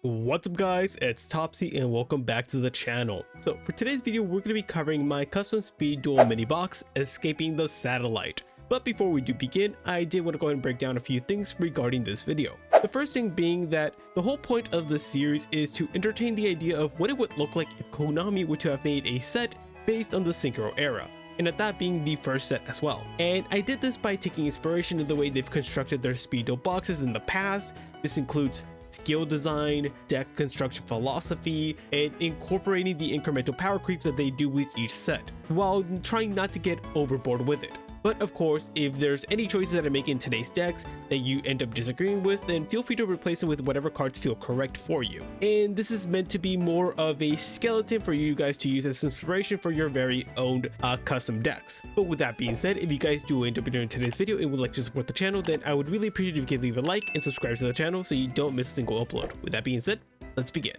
What's up guys, it's Topsy and welcome back to the channel. So for today's video we're going to be covering my custom SpeedDuel mini box, Escaping the Satellite. But before we do begin, I did want to go ahead and break down a few things regarding this video. The first thing being that the whole point of this series is to entertain the idea of what it would look like if Konami were to have made a set based on the Synchro era, and that being the first set as well. And I did this by taking inspiration in the way they've constructed their SpeedDuel boxes in the past. This includes skill design, deck construction philosophy, and incorporating the incremental power creep that they do with each set, while trying not to get overboard with it. But of course, if there's any choices that I make in today's decks that you end up disagreeing with, then feel free to replace them with whatever cards feel correct for you. And this is meant to be more of a skeleton for you guys to use as inspiration for your very own custom decks. But with that being said, if you guys do end up enjoying today's video and would like to support the channel, then I would really appreciate if you could leave a like and subscribe to the channel so you don't miss a single upload. With that being said, let's begin.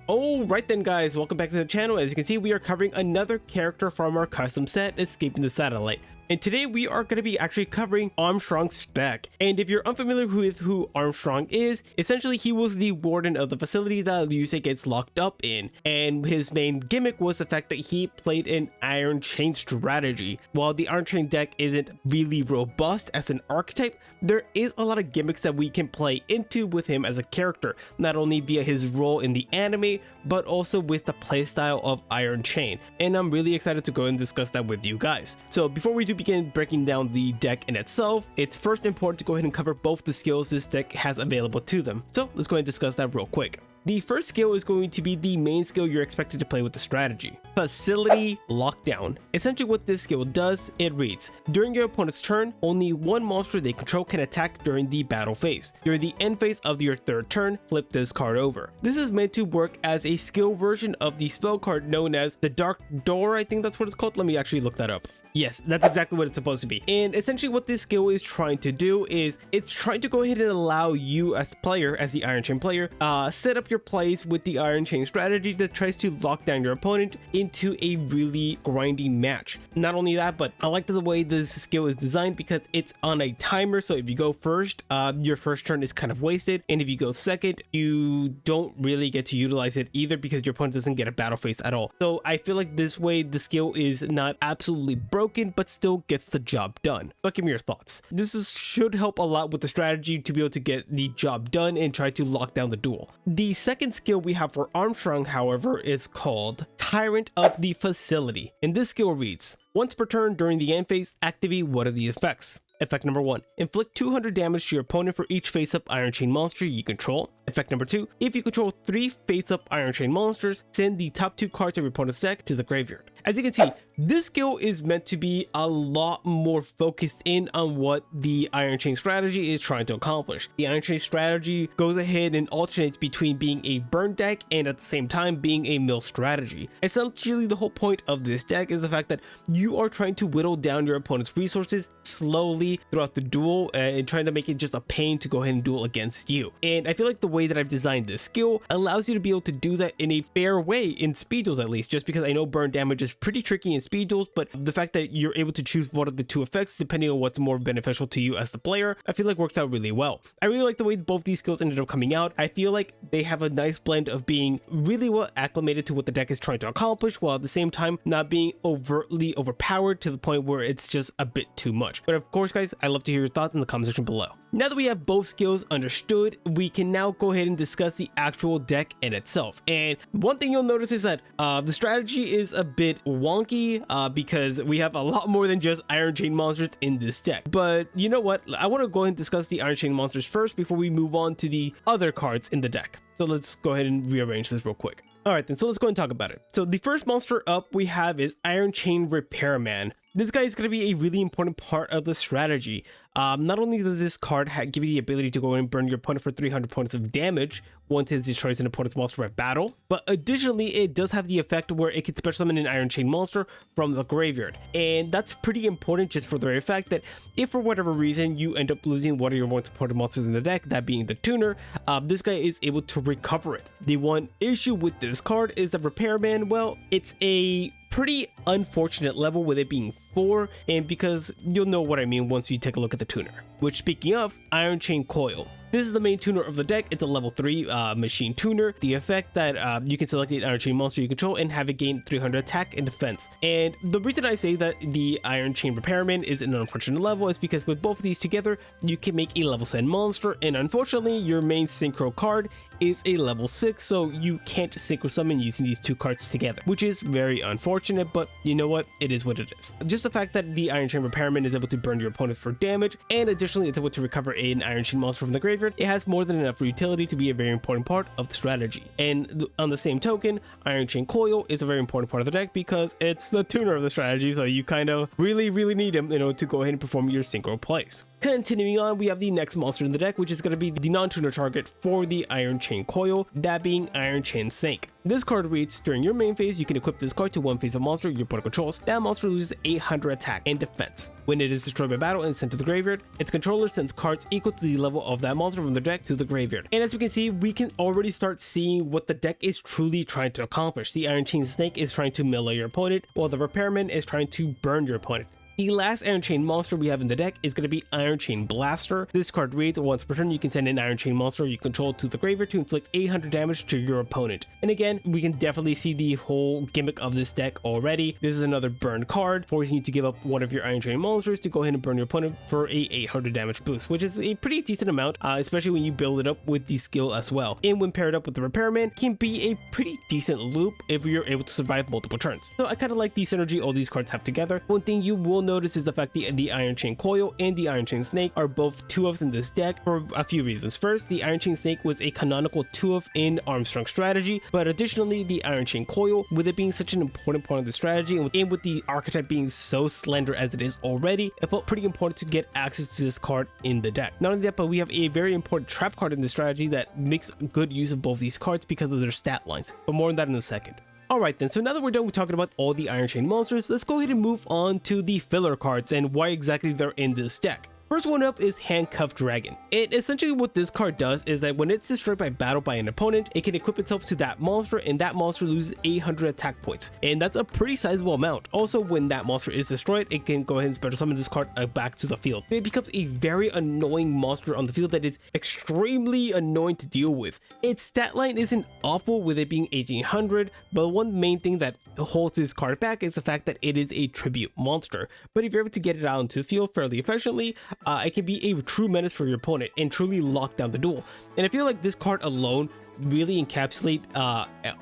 Alright then guys, welcome back to the channel. As you can see, we are covering another character from our custom set, Escaping the Satellite. And today we are going to be actually covering Armstrong's deck. And if you're unfamiliar with who Armstrong is, essentially he was the warden of the facility that Yugioh gets locked up in. And his main gimmick was the fact that he played an Iron Chain strategy. While the Iron Chain deck isn't really robust as an archetype, there is a lot of gimmicks that we can play into with him as a character, not only via his role in the anime, but also with the playstyle of Iron Chain. And I'm really excited to go and discuss that with you guys. So before we do begin breaking down the deck in itself, it's first important to go ahead and cover both the skills this deck has available to them. So let's go ahead and discuss that real quick. The first skill is going to be the main skill you're expected to play with the strategy, Facility Lockdown. Essentially what this skill does, it reads, during your opponent's turn, only one monster they control can attack during the battle phase. During the end phase of your third turn, flip this card over. This is meant to work as a skill version of the spell card known as the Dark Door, I think that's what it's called. Let me actually look that up. Yes, that's exactly what it's supposed to be. And essentially what this skill is trying to do is it's trying to go ahead and allow you as the player, as the Iron Chain player, set up your plays with the Iron Chain strategy that tries to lock down your opponent into a really grindy match. Not only that, but I like the way this skill is designed because it's on a timer. So if you go first, your first turn is kind of wasted. And if you go second, you don't really get to utilize it either because your opponent doesn't get a battle phase at all. So I feel like this way the skill is not absolutely broken, but still gets the job done. But give me your thoughts. Should help a lot with the strategy to be able to get the job done and try to lock down the duel. The second skill we have for Armstrong, however, is called Tyrant of the Facility. And this skill reads, once per turn during the end phase, activate one of the effects. Effect number 1, inflict 200 damage to your opponent for each face-up Iron Chain monster you control. Effect number 2, if you control 3 face-up Iron Chain monsters, send the top 2 cards of your opponent's deck to the graveyard. As you can see, this skill is meant to be a lot more focused in on what the Iron Chain strategy is trying to accomplish. The Iron Chain strategy goes ahead and alternates between being a burn deck and at the same time being a mill strategy. Essentially, the whole point of this deck is the fact that you are trying to whittle down your opponent's resources slowly throughout the duel and trying to make it just a pain to go ahead and duel against you. And I feel like the way that I've designed this skill allows you to be able to do that in a fair way in SpeedDuels, at least, just because I know burn damage is pretty tricky in SpeedDuels, but the fact that you're able to choose one of the two effects depending on what's more beneficial to you as the player, I feel like works out really well. I really like the way both these skills ended up coming out. I feel like they have a nice blend of being really well acclimated to what the deck is trying to accomplish, while at the same time not being overtly overpowered to the point where it's just a bit too much. But of course guys, I'd love to hear your thoughts in the comment section below. Now that we have both skills understood, we can now go ahead and discuss the actual deck in itself. And one thing you'll notice is that the strategy is a bit wonky because we have a lot more than just Iron Chain monsters in this deck. But you know what? I want to go ahead and discuss the Iron Chain monsters first before we move on to the other cards in the deck. So let's go ahead and rearrange this real quick. Alright then, so let's go and talk about it. So the first monster up we have is Iron Chain Repairman. This guy is going to be a really important part of the strategy. Not only does this card give you the ability to go and burn your opponent for 300 points of damage once it destroys an opponent's monster at battle, but additionally it does have the effect where it can special summon an Iron Chain monster from the graveyard. And that's pretty important just for the very fact that if for whatever reason you end up losing one of your most important monsters in the deck, that being the tuner, this guy is able to recover it. The one issue with this card is that Repairman, well, it's a pretty unfortunate level with it being 4, and because you'll know what I mean once you take a look at the tuner. Which, speaking of, Iron Chain Coil. This is the main tuner of the deck. It's a level 3 machine tuner. The effect that you can select an Iron Chain monster you control and have it gain 300 attack and defense. And the reason I say that the Iron Chain Repairman is an unfortunate level is because with both of these together, you can make a level 7 monster, and unfortunately, your main synchro card is a level 6, so you can't synchro summon using these two cards together, which is very unfortunate, but you know what? It is what it is. Just the fact that the Iron Chain Repairman is able to burn your opponent for damage, and additionally it's able to recover an Iron Chain monster from the graveyard, it has more than enough utility to be a very important part of the strategy. And on the same token, Iron Chain Coil is a very important part of the deck because it's the tuner of the strategy, so you kind of really need him, to go ahead and perform your synchro plays. Continuing on, we have the next monster in the deck, which is going to be the non-tuner target for the Iron Chain Coil, that being Iron Chain Snake. This card reads, during your main phase, you can equip this card to one phase of monster your opponent controls. That monster loses 800 attack and defense. When it is destroyed by battle and sent to the graveyard, its controller sends cards equal to the level of that monster from the deck to the graveyard. And as we can see, we can already start seeing what the deck is truly trying to accomplish. The Iron Chain Snake is trying to melee your opponent, while the Repairman is trying to burn your opponent. The last Iron Chain monster we have in the deck is going to be Iron Chain Blaster. This card reads, once per turn you can send an Iron Chain monster you control to the graveyard to inflict 800 damage to your opponent. And again, we can definitely see the whole gimmick of this deck already. This is another burn card, forcing you to give up one of your Iron Chain monsters to go ahead and burn your opponent for a 800 damage boost, which is a pretty decent amount, especially when you build it up with the skill as well. And when paired up with the Repairman, can be a pretty decent loop if you're able to survive multiple turns. So I kind of like the synergy all these cards have together. One thing you will notice is the fact that the Iron Chain Coil and the Iron Chain Snake are both 2-ofs in this deck for a few reasons. First, the Iron Chain Snake was a canonical 2-of in Armstrong strategy, but additionally the Iron Chain Coil, with it being such an important part of the strategy and with the archetype being so slender as it is already, it felt pretty important to get access to this card in the deck. Not only that, but we have a very important trap card in the strategy that makes good use of both these cards because of their stat lines, but more on that in a second. Alright then, so now that we're done with talking about all the Iron Chain monsters, let's go ahead and move on to the filler cards and why exactly they're in this deck. First one up is Handcuffs Dragon. And essentially what this card does is that when it's destroyed by battle by an opponent, it can equip itself to that monster, and that monster loses 800 attack points. And that's a pretty sizable amount. Also, when that monster is destroyed, it can go ahead and special summon this card back to the field. It becomes a very annoying monster on the field that is extremely annoying to deal with. Its stat line isn't awful with it being 1800, but one main thing that holds this card back is the fact that it is a tribute monster. But if you're able to get it out into the field fairly efficiently, it can be a true menace for your opponent and truly lock down the duel. And I feel like this card alone really encapsulate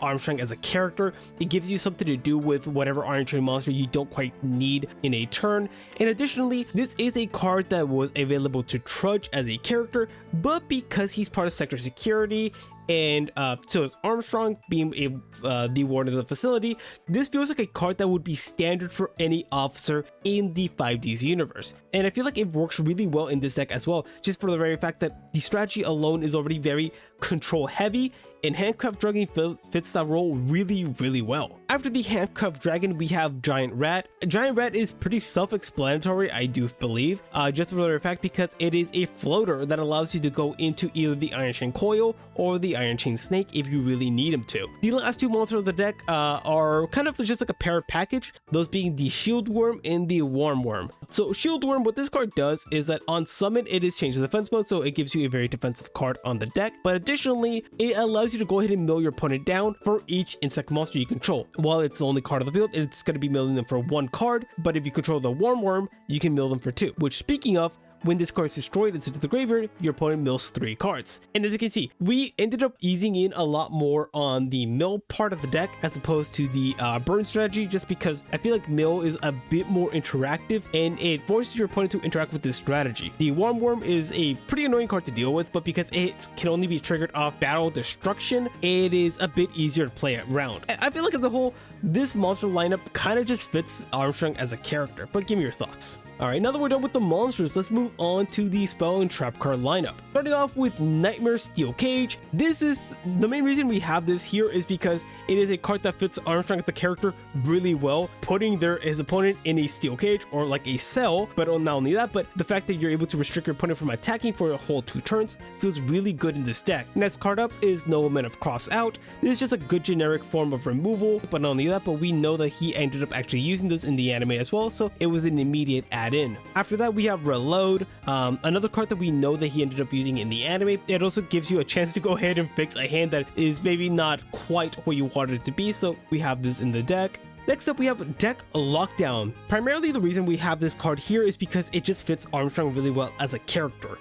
Armstrong as a character. It gives you something to do with whatever Iron Chain monster you don't quite need in a turn. And additionally, this is a card that was available to Trudge as a character, but because he's part of Sector Security, and so is Armstrong being the warden of the facility, this feels like a card that would be standard for any officer in the 5Ds universe. And I feel like it works really well in this deck as well, just for the very fact that the strategy alone is already very control heavy, and Handcuffs Dragon fits that role really well. After the Handcuffs Dragon, we have Giant Rat. Giant Rat is pretty self-explanatory, I do believe, just for the very fact because it is a floater that allows you to go into either the Iron Chain Coil or the Iron Chain Snake if you really need him to. The last two monsters of the deck are kind of just like a paired package, those being the Shield Worm and the Worm Worm. So Shield Worm, what this card does is that on summon, it is changed to defense mode, so it gives you a very defensive card on the deck, but additionally, it allows you to go ahead and mill your opponent down for each insect monster you control. While it's the only card of the field, it's going to be milling them for one card, but if you control the Worm Worm, you can mill them for two, which, speaking of, when this card is destroyed and sent to the graveyard, your opponent mills 3 cards. And as you can see, we ended up easing in a lot more on the mill part of the deck as opposed to the burn strategy, just because I feel like mill is a bit more interactive and it forces your opponent to interact with this strategy. The Worm Worm is a pretty annoying card to deal with, but because it can only be triggered off battle destruction, it is a bit easier to play around. I feel like as a whole, this monster lineup kind of just fits Armstrong as a character, but give me your thoughts. Alright, now that we're done with the monsters, let's move on to the spell and trap card lineup. Starting off with Nightmare Steelcage. This is the main reason we have this here is because it is a card that fits Armstrong as the character really well, putting his opponent in a steel cage or like a cell. But not only that, but the fact that you're able to restrict your opponent from attacking for a whole 2 turns feels really good in this deck. Next card up is Nobleman of Crossout. This is just a good generic form of removal, but not only that, but we know that he ended up actually using this in the anime as well, so it was an immediate add-in. After that, we have Reload, another card that we know that he ended up using in the anime. It also gives you a chance to go ahead and fix a hand that is maybe not quite what you wanted it to be, so we have this in the deck. Next up, we have Deck Lockdown. Primarily the reason we have this card here is because it just fits Armstrong really well as a character.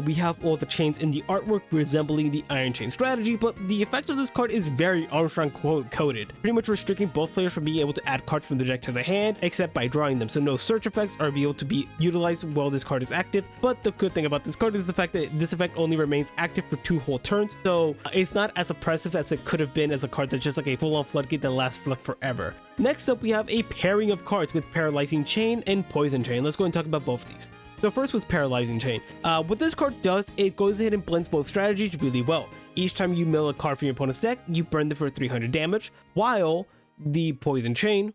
We have all the chains in the artwork resembling the Iron Chain strategy, but the effect of this card is very Armstrong coded, pretty much restricting both players from being able to add cards from the deck to the hand, except by drawing them, so no search effects are able to be utilized while this card is active. But the good thing about this card is the fact that this effect only remains active for 2 whole turns, so it's not as oppressive as it could have been as a card that's just like a full-on floodgate that lasts for like forever. Next up, we have a pairing of cards with Paralyzing Chain and Poison Chain. Let's go and talk about both of these. So first with Paralyzing Chain. What this card does, it goes ahead and blends both strategies really well. Each time you mill a card from your opponent's deck, you burn them for 300 damage, while the Poison Chain,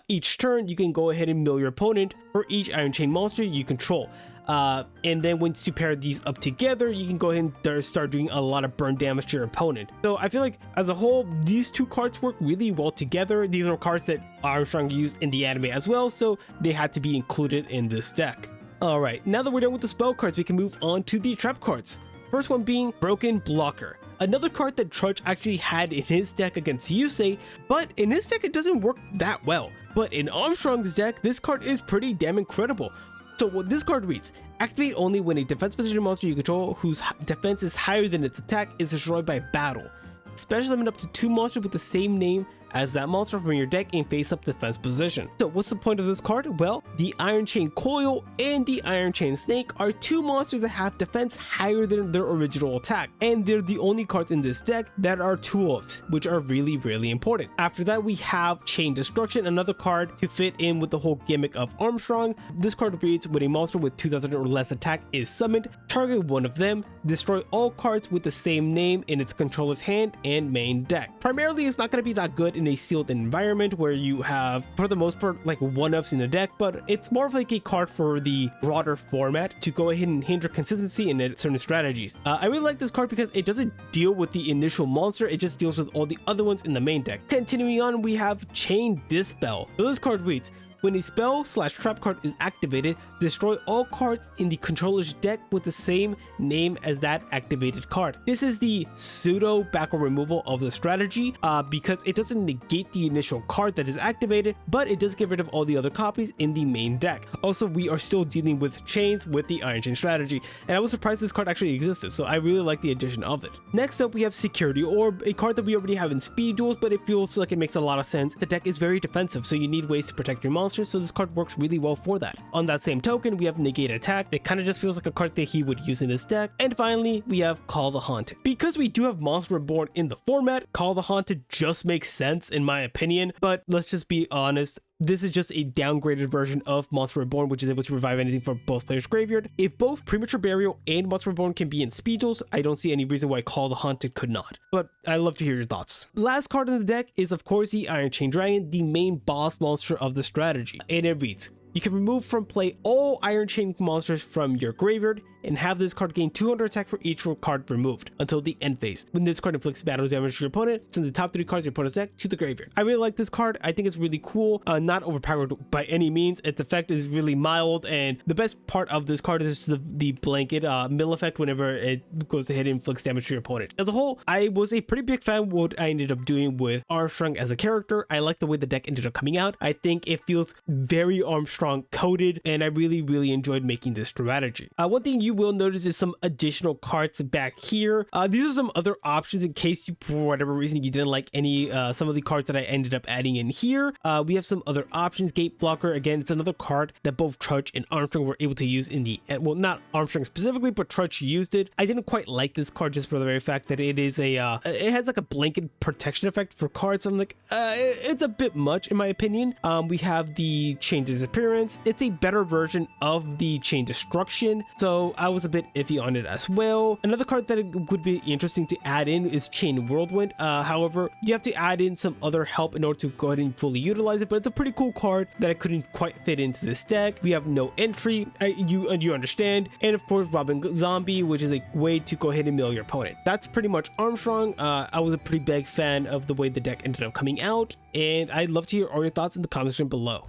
each turn you can go ahead and mill your opponent for each Iron Chain monster you control. And then once you pair these up together, you can go ahead and start doing a lot of burn damage to your opponent. So I feel like as a whole, these 2 cards work really well together. These are cards that Armstrong used in the anime as well, so they had to be included in this deck. Alright, now that we're done with the spell cards, we can move on to the trap cards. First one being Broken Blocker. Another card that Trudge actually had in his deck against Yusei, but in his deck it doesn't work that well. But in Armstrong's deck, this card is pretty damn incredible. So what this card reads, activate only when a defense position monster you control whose defense is higher than its attack is destroyed by battle. Special limit up to 2 monsters with the same name as that monster from your deck in face-up defense position. So what's the point of this card? Well, the Iron Chain Coil and the Iron Chain Snake are 2 monsters that have defense higher than their original attack, and they're the only cards in this deck that are 2-ofs, which are really important. After that, we have Chain Destruction, another card to fit in with the whole gimmick of Armstrong. This card reads, when a monster with 2000 or less attack is summoned, target one of them, destroy all cards with the same name in its controller's hand and main deck. Primarily, it's not going to be that good in a sealed environment where you have, for the most part, like 1-ofs in the deck, but it's more of like a card for the broader format to go ahead and hinder consistency in certain strategies. I really like this card because it doesn't deal with the initial monster, it just deals with all the other ones in the main deck. Continuing on, we have Chain Dispel. So this card reads, when a spell/trap card is activated, destroy all cards in the controller's deck with the same name as that activated card. This is the pseudo backward removal of the strategy because it doesn't negate the initial card that is activated, but it does get rid of all the other copies in the main deck. Also, we are still dealing with chains with the Iron Chain strategy, and I was surprised this card actually existed, so I really like the addition of it. Next up, we have Security Orb, a card that we already have in Speed Duels, but it feels like it makes a lot of sense. The deck is very defensive, so you need ways to protect your monsters, so this card works really well for that. On that same token, we have Negate Attack. It kind of just feels like a card that he would use in his deck. And finally, we have Call the Haunted. Because we do have Monster Reborn in the format, Call the Haunted just makes sense in my opinion, but let's just be honest, this is just a downgraded version of Monster Reborn, which is able to revive anything from both players' graveyard. If both Premature Burial and Monster Reborn can be in Speed Duels, I don't see any reason why Call the Haunted could not. But I'd love to hear your thoughts. Last card in the deck is of course the Iron Chain Dragon, the main boss monster of the strategy. And it reads, you can remove from play all Iron Chain monsters from your graveyard and have this card gain 200 attack for each card removed until the end phase. When this card inflicts battle damage to your opponent, send the top 3 cards of your opponent's deck to the graveyard. I really like this card. I think it's really cool. Not overpowered by any means. Its effect is really mild, and the best part of this card is just the blanket mill effect whenever it goes ahead and inflicts damage to your opponent. As a whole, I was a pretty big fan of what I ended up doing with Armstrong as a character. I like the way the deck ended up coming out. I think it feels very Armstrong coded, and I really enjoyed making this strategy. One thing you you will notice is some additional cards back here. These are some other options in case you, for whatever reason, you didn't like any some of the cards that I ended up adding in here. We have some other options. Gate Blocker, again, it's another card that both Trudge and Armstrong were able to use in the, well, not Armstrong specifically, but Trudge used it. I didn't quite like this card just for the very fact that it is a it has like a blanket protection effect for cards. I'm like, it's a bit much in my opinion. We have the Chain Disappearance. It's a better version of the Chain Destruction, so I was a bit iffy on it as well. Another card that would be interesting to add in is Chain Whirlwind. However, you have to add in some other help in order to go ahead and fully utilize it, but it's a pretty cool card that I couldn't quite fit into this deck. We have no entry, you understand, and of course Robin Zombie, which is a way to go ahead and mill your opponent. That's pretty much Armstrong. I was a pretty big fan of the way the deck ended up coming out, and I'd love to hear all your thoughts in the comment section below.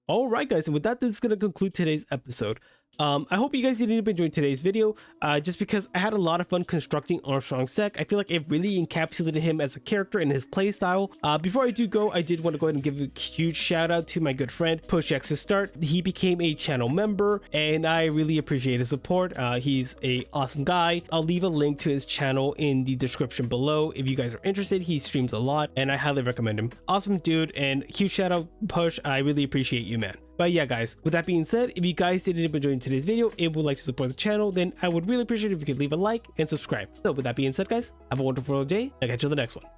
Alright guys, and with that, this is going to conclude today's episode. I hope you guys did end up enjoying today's video, just because I had a lot of fun constructing Armstrong's deck. I feel like it really encapsulated him as a character and his playstyle. Before I do go, I did want to go ahead and give a huge shout out to my good friend PushX to Start. He became a channel member and I really appreciate his support. He's a awesome guy. I'll leave a link to his channel in the description below if you guys are interested. He streams a lot and I highly recommend him. Awesome dude, and huge shout out Push. I really appreciate you, man. But yeah guys, with that being said, if you guys did end up enjoying today's video and would like to support the channel, then I would really appreciate it if you could leave a like and subscribe. So with that being said guys, have a wonderful day. I'll catch you on the next one.